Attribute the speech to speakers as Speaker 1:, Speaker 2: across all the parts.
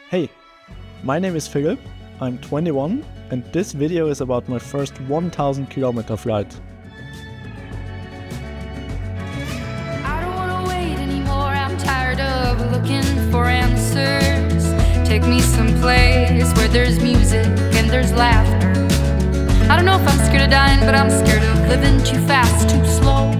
Speaker 1: Hey, my name is Philip, I'm 21 and this video is about my first 1000 kilometer flight.
Speaker 2: I don't wanna wait anymore, I'm tired of looking for answers. Take me someplace where there's music and there's laughter. I don't know if I'm scared of dying, but I'm scared of living too fast, too slow.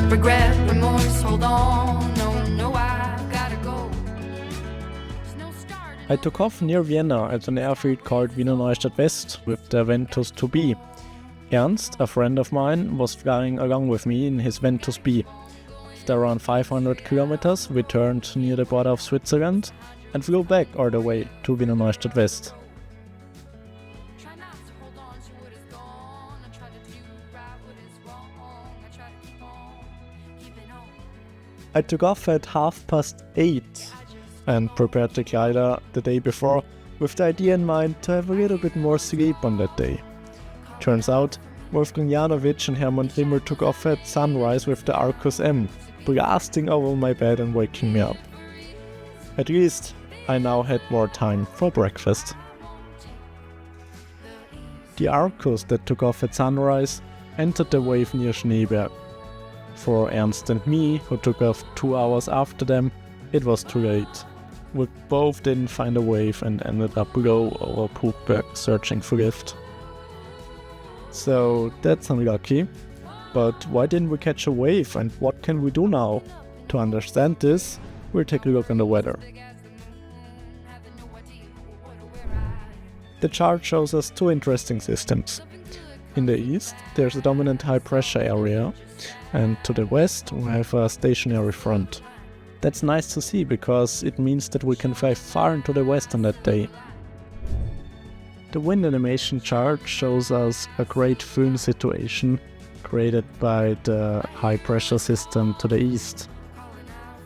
Speaker 2: Regret, remorse, hold on, no, I've gotta go.
Speaker 1: I took off near Vienna at an airfield called Wiener Neustadt West with the Ventus 2B. Ernst, a friend of mine, was flying along with me in his Ventus B. After around 500 kilometers, we turned near the border of Switzerland and flew back all the way to Wiener Neustadt West. I took off at 8:30 and prepared the glider the day before with the idea in mind to have a little bit more sleep on that day. Turns out, Wolfgang Janowitsch and Hermann Rimmel took off at sunrise with the Arcus M, blasting over my bed and waking me up. At least, I now had more time for breakfast. The Arcus that took off at sunrise entered the wave near Schneeberg. For Ernst and me, who took off 2 hours after them, it was too late. We both didn't find a wave and ended up low over Puchberg searching for lift. So that's unlucky, but why didn't we catch a wave and what can we do now? To understand this, we'll take a look on the weather. The chart shows us two interesting systems. In the east, there's a dominant high pressure area, and to the west we have a stationary front. That's nice to see because it means that we can fly far into the west on that day. The wind animation chart shows us a great film situation created by the high pressure system to the east.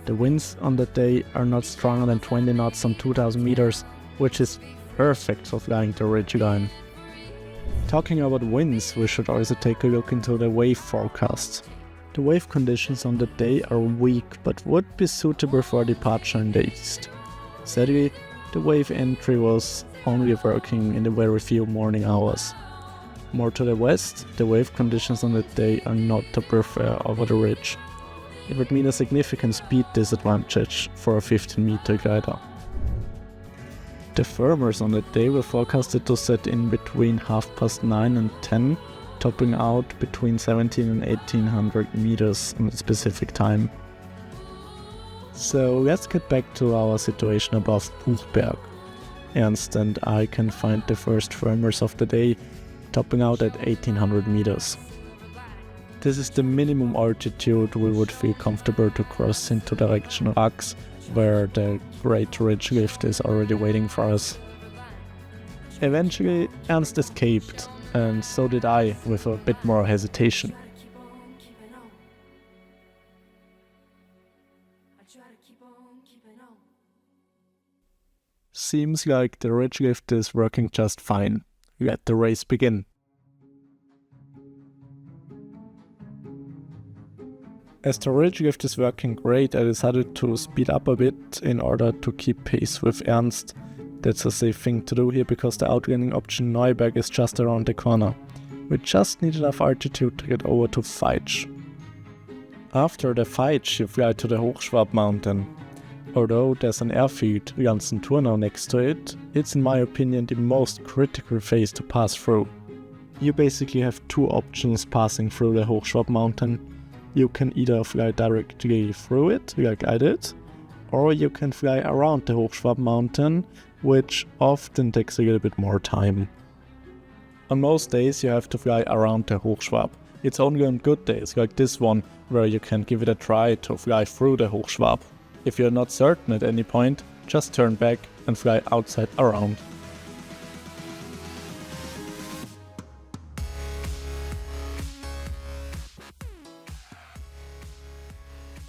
Speaker 1: The winds on that day are not stronger than 20 knots on 2000 meters, which is perfect for flying the ridgeline. Talking about winds, we should also take a look into the wave forecast. The wave conditions on the day are weak but would be suitable for departure in the east. Sadly, the wave entry was only working in the very few morning hours. More to the west, the wave conditions on the day are not to prefer over the ridge. It would mean a significant speed disadvantage for a 15-meter glider. The firmers on the day were forecasted to set in between 9:30 and 10, topping out between 17 and 1800 meters in a specific time. So let's get back to our situation above Puchberg. Ernst and I can find the first firmers of the day, topping out at 1800 meters. This is the minimum altitude we would feel comfortable to cross into direction Rax, where the Great Ridge Lift is already waiting for us. Eventually, Ernst escaped, and so did I, with a bit more hesitation. Seems like the ridge lift is working just fine. Let the race begin. As the ridge lift is working great, I decided to speed up a bit in order to keep pace with Ernst. That's a safe thing to do here because the outlanding option Neuberg is just around the corner. We just need enough altitude to get over to Feitsch. After the Feitsch you fly to the Hochschwab mountain. Although there's an airfield, Janssen-Turnau, next to it, it's in my opinion the most critical phase to pass through. You basically have two options passing through the Hochschwab mountain. You can either fly directly through it, like I did, or you can fly around the Hochschwab mountain, which often takes a little bit more time. On most days you have to fly around the Hochschwab. It's only on good days, like this one, where you can give it a try to fly through the Hochschwab. If you're not certain at any point, just turn back and fly outside around.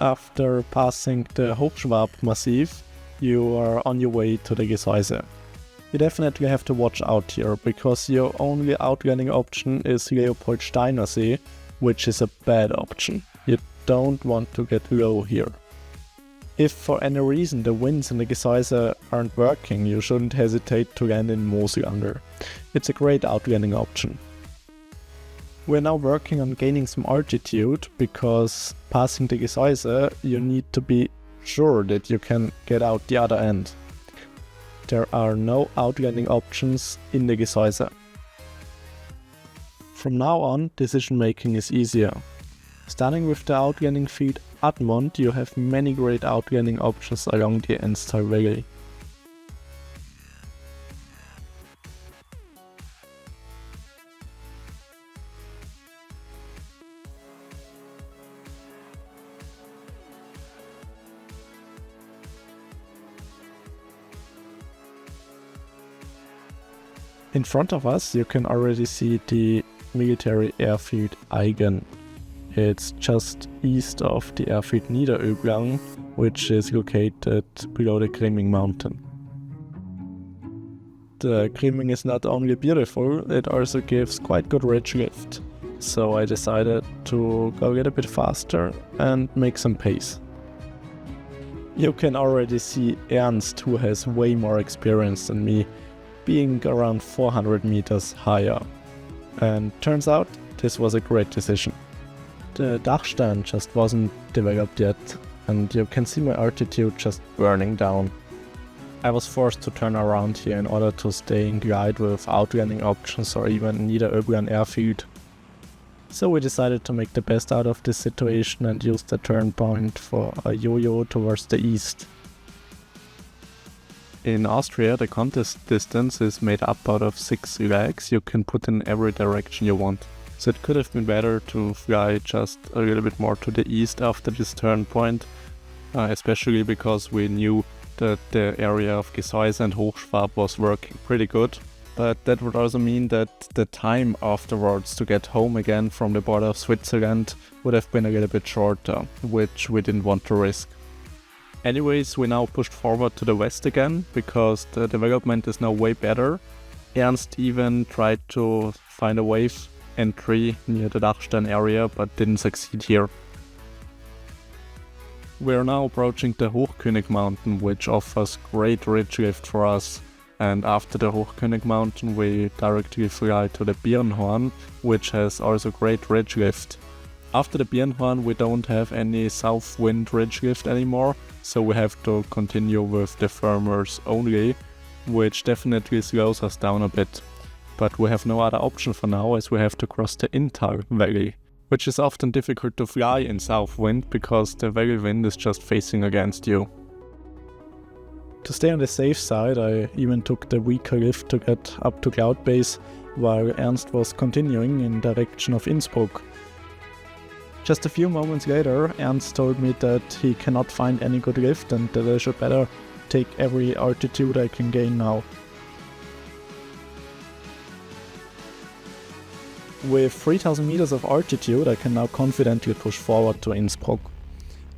Speaker 1: After passing the Hochschwab Massiv, you are on your way to the Gesäuse. You definitely have to watch out here, because your only outlanding option is Leopoldsteiner See, which is a bad option. You don't want to get low here. If for any reason the winds in the Gesäuse aren't working, you shouldn't hesitate to land in Mooselander. It's a great outlanding option. We're now working on gaining some altitude, because passing the Gesäuse you need to be sure that you can get out the other end. There are no outlanding options in the Gesäuse. From now on, decision making is easier. Starting with the outlanding field Admont, you have many great outlanding options along the Innsbruck Valley. In front of us you can already see the military airfield Aigen. It's just east of the airfield Niederöblang, which is located below the Grimming mountain. The Grimming is not only beautiful, it also gives quite good ridge lift. So I decided to go a little bit faster and make some pace. You can already see Ernst, who has way more experience than me, being around 400 meters higher. And turns out this was a great decision. The Dachstein just wasn't developed yet, and you can see my altitude just burning down. I was forced to turn around here in order to stay in glide with outlanding options or even Niederöblang airfield. So we decided to make the best out of this situation and use the turn point for a yo-yo towards the east. In Austria, the contest distance is made up out of 6 legs you can put in every direction you want. So it could have been better to fly just a little bit more to the east after this turn point, especially because we knew that the area of Gesäuse and Hochschwab was working pretty good. But that would also mean that the time afterwards to get home again from the border of Switzerland would have been a little bit shorter, which we didn't want to risk. Anyways, we now pushed forward to the west again, because the development is now way better. Ernst even tried to find a wave entry near the Dachstein area, but didn't succeed here. We are now approaching the Hochkönig mountain, which offers great ridge lift for us. And after the Hochkönig mountain we directly fly to the Birnhorn, which has also great ridge lift. After the Birnhorn we don't have any south wind ridge lift anymore, so we have to continue with the firmers only, which definitely slows us down a bit. But we have no other option for now, as we have to cross the Inntal Valley, which is often difficult to fly in south wind because the valley wind is just facing against you. To stay on the safe side, I even took the weaker lift to get up to cloud base, while Ernst was continuing in direction of Innsbruck. Just a few moments later, Ernst told me that he cannot find any good lift and that I should better take every altitude I can gain now. With 3000 meters of altitude, I can now confidently push forward to Innsbruck.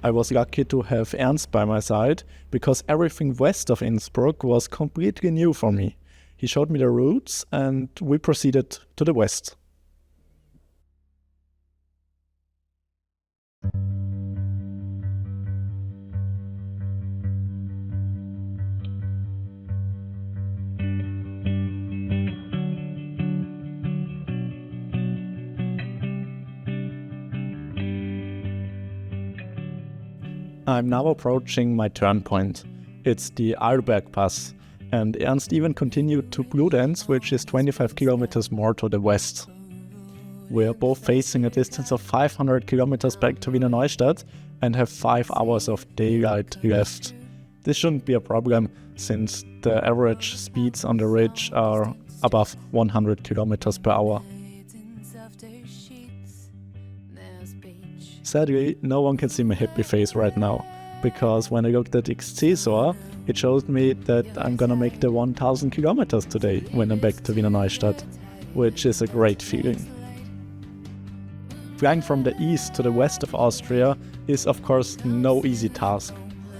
Speaker 1: I was lucky to have Ernst by my side, because everything west of Innsbruck was completely new for me. He showed me the routes and we proceeded to the west. I'm now approaching my turn point. It's the Arlberg Pass, and Ernst even continued to Bludenz, which is 25 kilometers more to the west. We are both facing a distance of 500 kilometers back to Wiener Neustadt and have 5 hours of daylight left. This shouldn't be a problem, since the average speeds on the ridge are above 100 kilometers per hour. Sadly, no one can see my happy face right now, because when I looked at Xcesor, it showed me that I'm gonna make the 1000 kilometers today when I'm back to Wiener Neustadt, which is a great feeling. Flying from the east to the west of Austria is of course no easy task.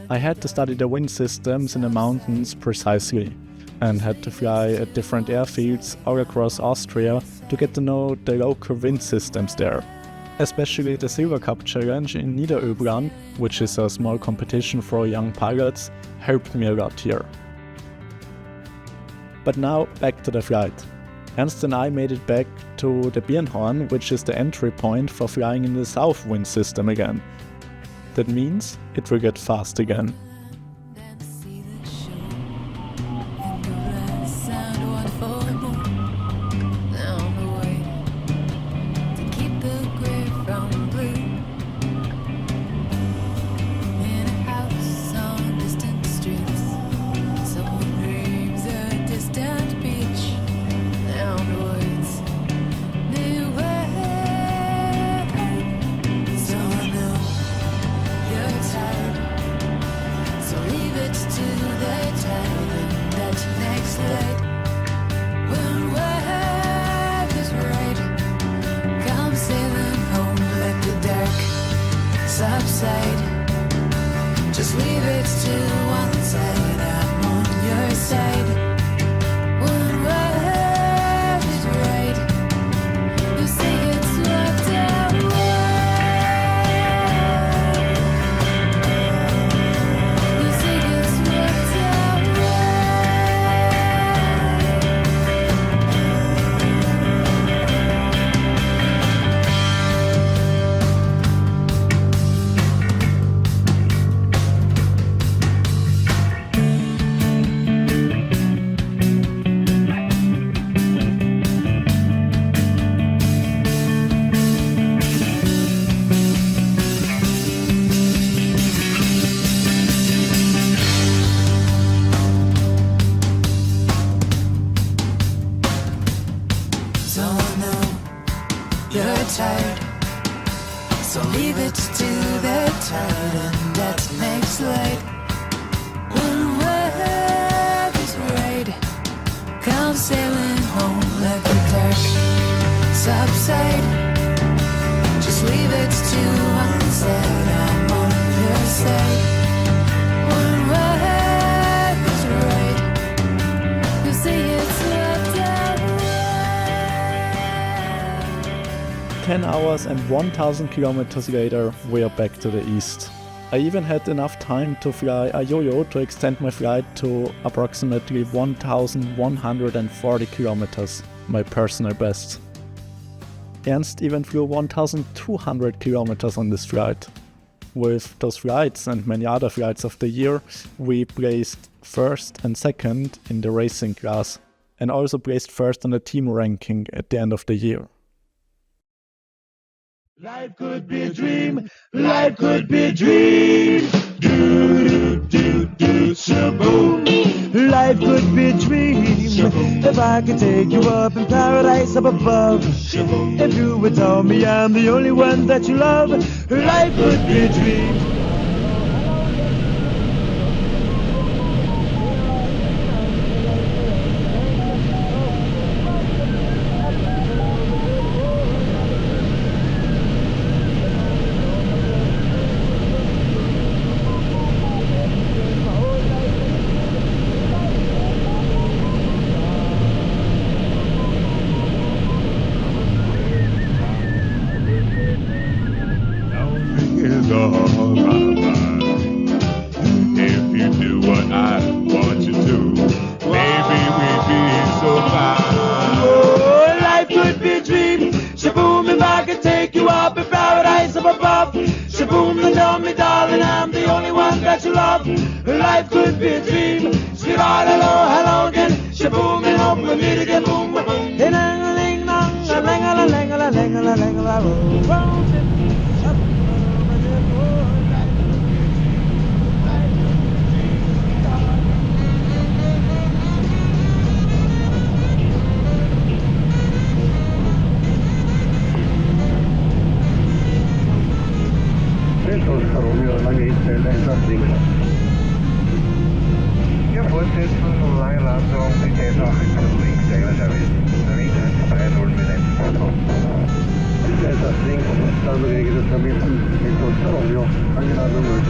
Speaker 1: I had to study the wind systems in the mountains precisely, and had to fly at different airfields all across Austria to get to know the local wind systems there. Especially the Silver Cup Challenge in Niederöbran, which is a small competition for young pilots, helped me a lot here. But now back to the flight. Ernst and I made it back to the Birnhorn, which is the entry point for flying in the south wind system again. That means it will get fast again.
Speaker 2: Subside. Just leave it to one side. I'm on your side. When word is right, you say it's left away. You say it's left away.
Speaker 1: 10 hours and 1,000 kilometers later, we are back to the east. I even had enough time to fly a yo-yo to extend my flight to approximately 1,140 kilometers, my personal best. Ernst even flew 1,200 kilometers on this flight. With those flights and many other flights of the year, we placed first and second in the racing class, and also placed first on the team ranking at the end of the year.
Speaker 3: Life could be a dream, life could be a dream. Do, do, do, do, shaboom. Life could be a dream. If I could take you up in paradise up above. If you would tell me I'm the only one that you love, life could be a dream. Life could be a dream. Sweet all hello, hello again. Shaboom and home with me to get boom, boom. Ding a ling dong, a ling a la ling a la ling a la ling a la roll. Dessa sving, stannade regeln, det ska bli en kostnad om jag kan göra nummer.